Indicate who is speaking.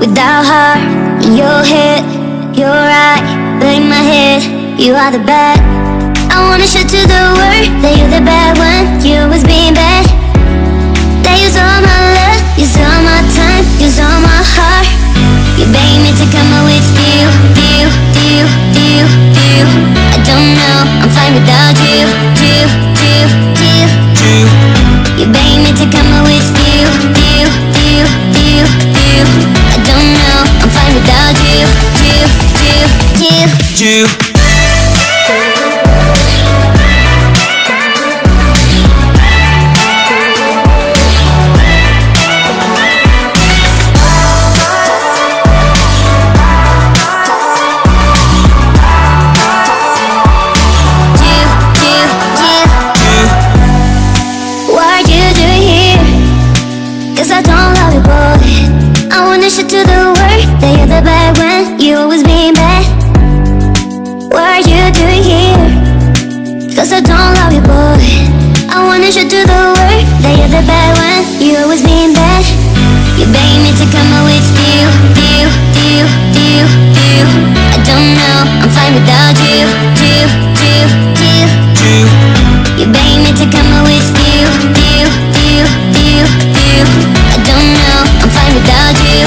Speaker 1: without heart. In your head, you're right, but in my head, you are the bad. I wanna show to the world that you're the bad one. You was being bad. That use all my love, use all my time, use all my heart. You begged me to come out with you. I don't know, I'm fine without you. You begged me to come out with you. I don't know, I'm fine without you. To the world that you're the bad when you always being bad. What are you doing here? Cause I don't love you, boy. I wanna show to the world that you're the bad one. You always being bad. You begging me to come out with you. I don't know, I'm fine without you. You begging me to come out with you. I don't know, I'm fine without you.